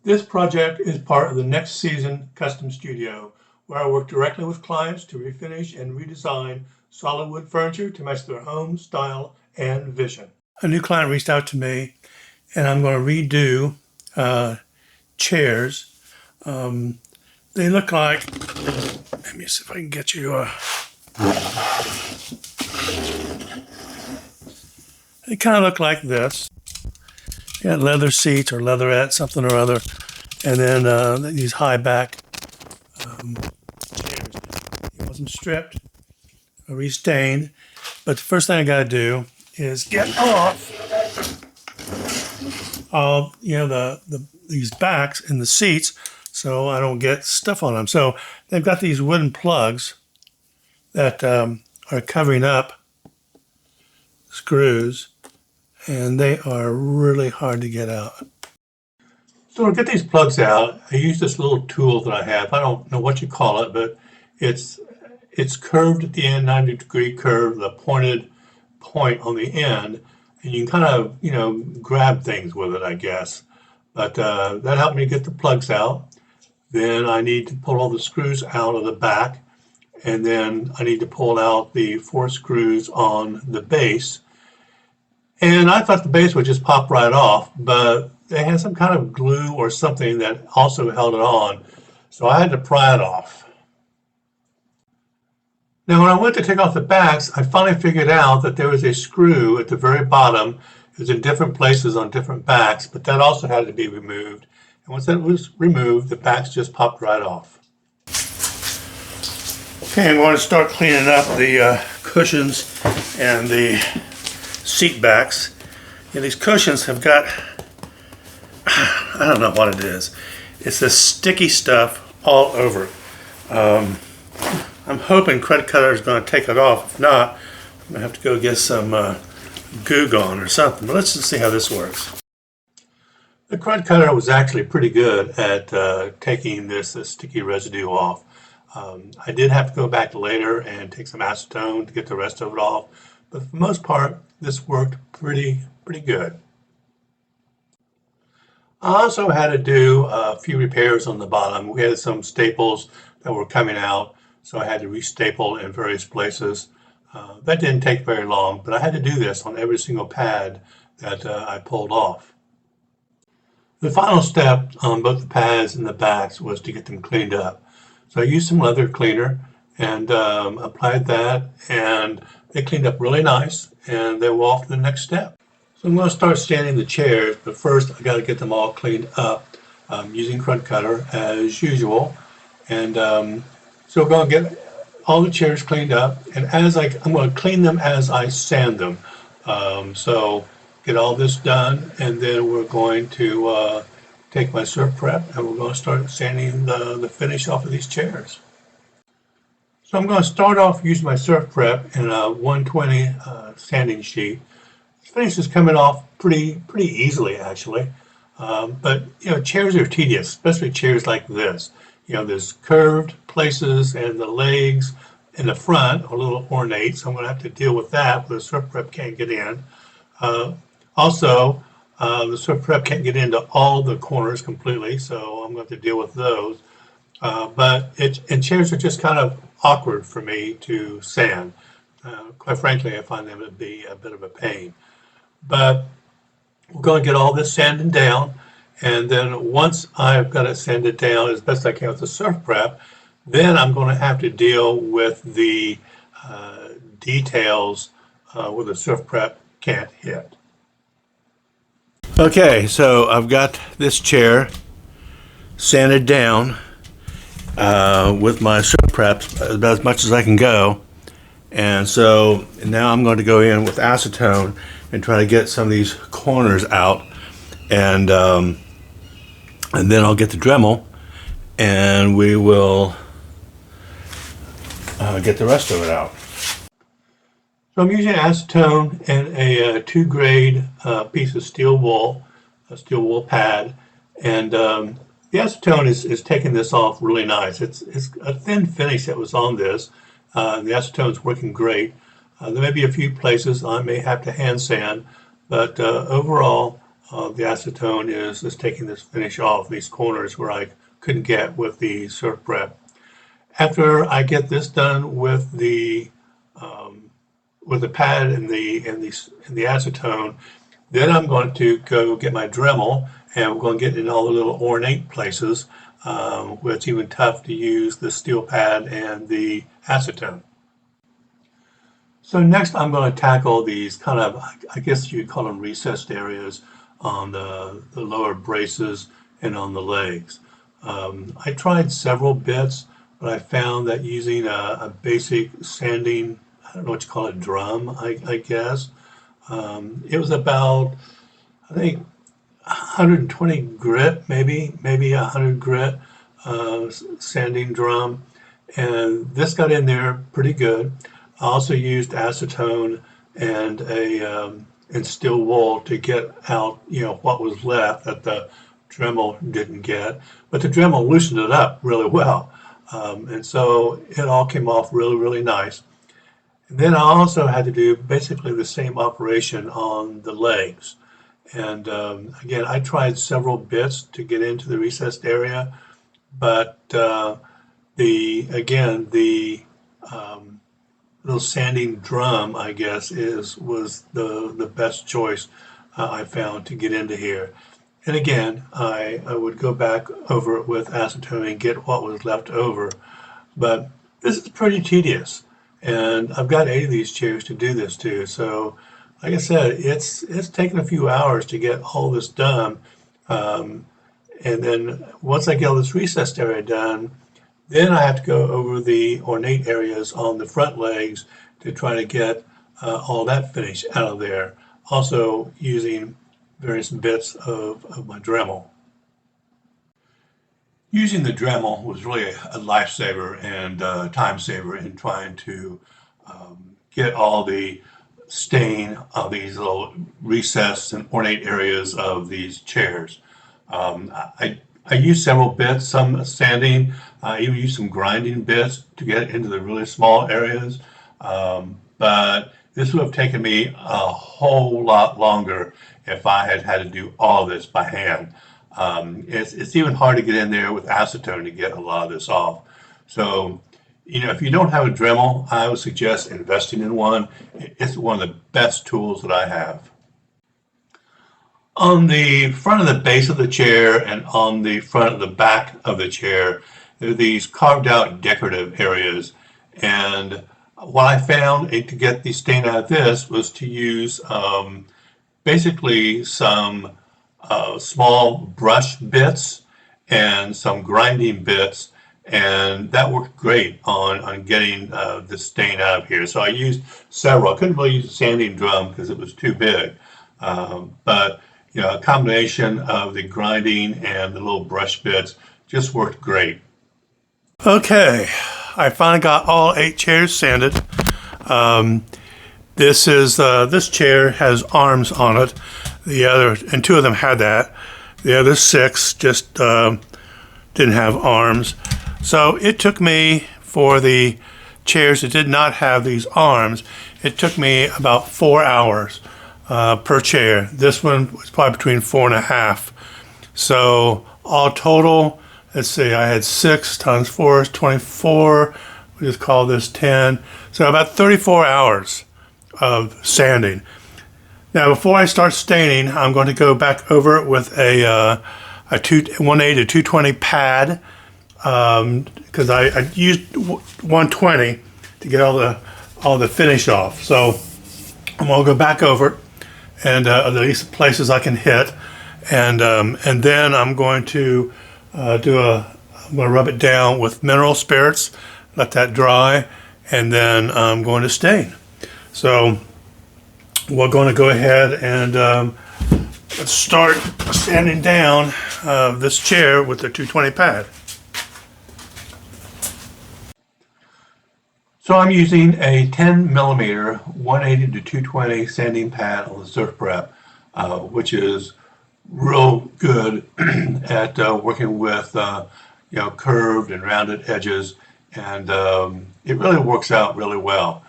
This project is part of the Next Season Custom Studio, where I work directly with clients to refinish and redesign solid wood furniture to match their home style and vision. A new client reached out to me, and I'm going to redo chairs. They look like, let me see if I can get you they kind of look like this. You got leather seats or leatherette, something or other, and then these high back chairs. It wasn't stripped or restained, but the first thing I got to do is get off all these backs in the seats so I don't get stuff on them. So they've got these wooden plugs that are covering up screws, and they are really hard to get out. So to get these plugs out, I use this little tool that I have. I don't know what you call it, but it's curved at the end, 90-degree curve, the pointed point on the end, and you can kind of, grab things with it, I guess. But that helped me get the plugs out. Then I need to pull all the screws out of the back, and then I need to pull out the 4 screws on the base. And I thought the base would just pop right off, but they had some kind of glue or something that also held it on, so I had to pry it off. Now when I went to take off the backs, I finally figured out that there was a screw at the very bottom. It was in different places on different backs, but that also had to be removed. And once that was removed, the backs just popped right off. Okay, I'm going to start cleaning up the cushions and the seat backs. And these cushions have got, I don't know what it is. It's this sticky stuff all over. I'm hoping Credit Cutter is going to take it off. If not, I'm going to have to go get some Goo Gone or something. But let's just see how this works. The Credit Cutter was actually pretty good at taking this sticky residue off. I did have to go back later and take some acetone to get the rest of it off. But for the most part, this worked pretty good. I also had to do a few repairs on the bottom. We had some staples that were coming out, so I had to restaple in various places. That didn't take very long, but I had to do this on every single pad that I pulled off. The final step on both the pads and the backs was to get them cleaned up. So I used some leather cleaner and applied that, and they cleaned up really nice, and they were off to the next step. So I'm going to start sanding the chairs, but first I got to get them all cleaned up using Credit Cutter as usual. And so we're going to get all the chairs cleaned up, and I'm going to clean them as I sand them. So get all this done, and then we're going to take my Surfprep, and we're going to start sanding the finish off of these chairs. So I'm going to start off using my Surfprep in a 120 sanding sheet. The finish is coming off pretty easily, actually. But chairs are tedious, especially chairs like this. There's curved places, and the legs in the front are a little ornate, so I'm going to have to deal with that. The Surfprep can't get in. Also, the Surfprep can't get into all the corners completely, so I'm going to have to deal with those. And chairs are just kind of awkward for me to sand. Quite frankly, I find them to be a bit of a pain. But we're going to get all this sanded down, and then once I've got it sanded down as best I can with the Surfprep, then I'm going to have to deal with the details where the Surfprep can't hit. Okay, so I've got this chair sanded down with my Surfprep about as much as I can go, and so now I'm going to go in with acetone and try to get some of these corners out, and then I'll get the Dremel and we will get the rest of it out. So I'm using acetone and a 2-grade piece of steel wool, a steel wool pad, and the acetone is taking this off really nice. It's a thin finish that was on this. The acetone is working great. There may be a few places I may have to hand sand, but overall the acetone is taking this finish off these corners where I couldn't get with the Surfprep. After I get this done with the pad and the acetone, then I'm going to go get my Dremel, and we're going to get in all the little ornate places where it's even tough to use the steel pad and the acetone. So next I'm going to tackle these kind of, I guess you'd call them recessed areas on the lower braces and on the legs. I tried several bits, but I found that using a basic sanding, I don't know what you call it, drum, I guess. It was about, I think, 120 grit, maybe 100 grit sanding drum. And this got in there pretty good. I also used acetone and and steel wool to get out, what was left that the Dremel didn't get. But the Dremel loosened it up really well. And so it all came off really, really nice. And then I also had to do basically the same operation on the legs. And again, I tried several bits to get into the recessed area, but the little sanding drum, I guess, was the best choice I found to get into here. And again, I would go back over it with acetone and get what was left over. But this is pretty tedious. And I've got 8 of these chairs to do this to. So, like I said, it's taken a few hours to get all this done. And then once I get all this recessed area done, then I have to go over the ornate areas on the front legs to try to get all that finish out of there. Also using various bits of my Dremel. Using the Dremel was really a lifesaver and time saver in trying to get all the stain of these little recessed and ornate areas of these chairs. I used several bits, some sanding, I even used some grinding bits to get into the really small areas, but this would have taken me a whole lot longer if I had had to do all this by hand. It's even hard to get in there with acetone to get a lot of this off. So, if you don't have a Dremel, I would suggest investing in one. It's one of the best tools that I have. On the front of the base of the chair and on the front of the back of the chair, there are these carved out decorative areas. And what I found to get the stain out of this was to use basically some small brush bits and some grinding bits, and that worked great on getting the stain out of here. So I used several. I couldn't really use a sanding drum because it was too big, but a combination of the grinding and the little brush bits just worked great. Okay, I finally got all 8 chairs sanded. This chair has arms on it. The other, and 2 of them had that. The other 6 just didn't have arms. So it took me, for the chairs that did not have these arms, it took me about 4 hours per chair. This one was probably between 4.5. So all total, let's see, I had 6 times 4 is 24. We just call this 10. So about 34 hours of sanding. Now, before I start staining, I'm going to go back over it with a 180 to 220 pad, because I used 120 to get all the finish off. So I'm going to go back over it and at least places I can hit, and then I'm going to I'm going to rub it down with mineral spirits, let that dry, and then I'm going to stain. So we're going to go ahead and let's start sanding down this chair with the 220 pad. So I'm using a 10 millimeter 180 to 220 sanding pad on the Surfprep, which is real good at working with curved and rounded edges, and it really works out really well.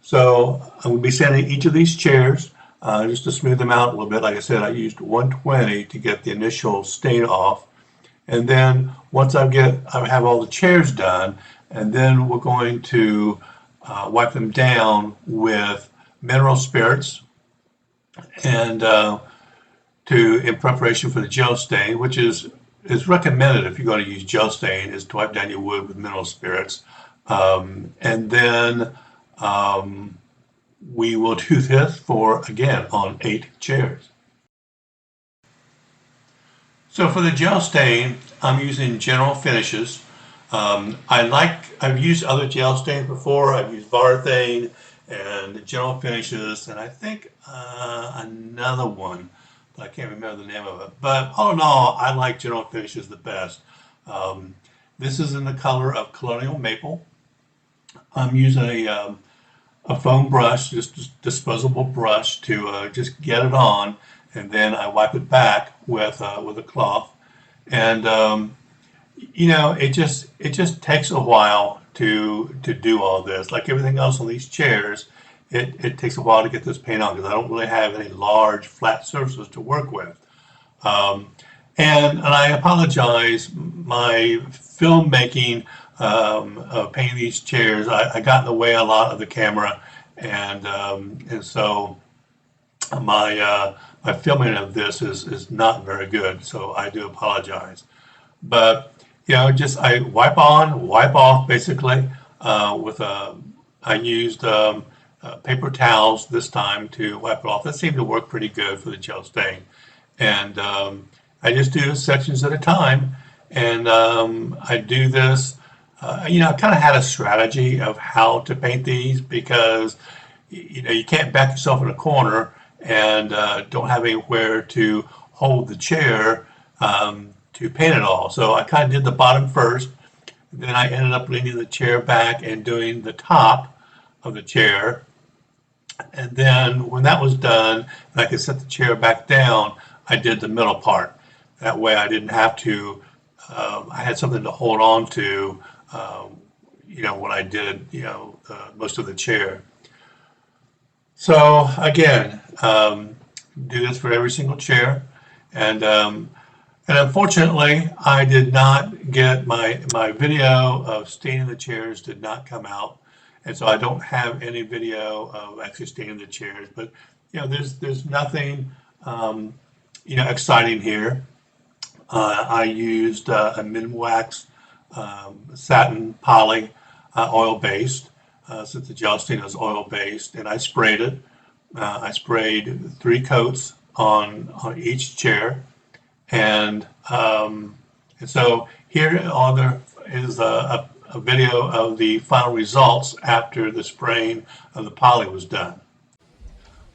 So I'm going to be sanding each of these chairs. just to smooth them out a little bit. Like I said, I used 120 to get the initial stain off. And then once I have all the chairs done, and then we're going to wipe them down with mineral spirits and in preparation for the gel stain, which is recommended if you're going to use gel stain, is to wipe down your wood with mineral spirits. And then we will do this again, on 8 chairs. So for the gel stain, I'm using General Finishes. I've used other gel stains before. I've used Vevor and General Finishes, and I think another one, but I can't remember the name of it. But all in all, I like General Finishes the best. This is in the color of Colonial Maple. I'm using a foam brush, just a disposable brush, to just get it on, and then I wipe it back with a cloth. And you know, it just takes a while to do all this. Like everything else on these chairs, it takes a while to get this paint on because I don't really have any large flat surfaces to work with. And I apologize, my filmmaking of painting these chairs, I got in the way a lot of the camera, and so my filming of this is not very good, so I do apologize. But you know, just I wipe on, wipe off basically I used paper towels this time to wipe it off. That seemed to work pretty good for the gel stain. And I just do sections at a time, and I do this. You know, I kind of had a strategy of how to paint these because you know, you can't back yourself in a corner and don't have anywhere to hold the chair to paint it all. So I kind of did the bottom first, then I ended up leaning the chair back and doing the top of the chair. And then when that was done, and I could set the chair back down, I did the middle part. That way I didn't have to, I had something to hold on to, you know, when I did, you know, most of the chair. So again, do this for every single chair. And unfortunately, I did not get my video of staining the chairs did not come out, and so I don't have any video of actually staining the chairs. But you know, there's nothing you know, exciting here. I used a Minwax Satin poly oil based, since the gel stain is oil based, and I sprayed it. I sprayed 3 coats on each chair. And so here there is a video of the final results after the spraying of the poly was done.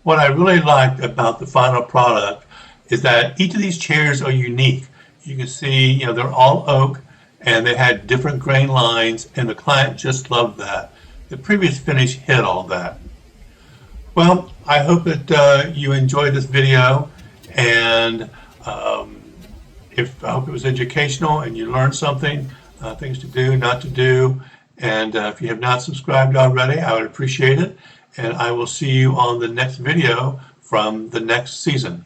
What I really liked about the final product is that each of these chairs are unique. You can see, you know, they're all oak and they had different grain lines, and the client just loved that. The previous finish hid all that. Well, I hope that you enjoyed this video, and I hope it was educational and you learned something, things to do, not to do. And if you have not subscribed already, I would appreciate it. And I will see you on the next video from the next season.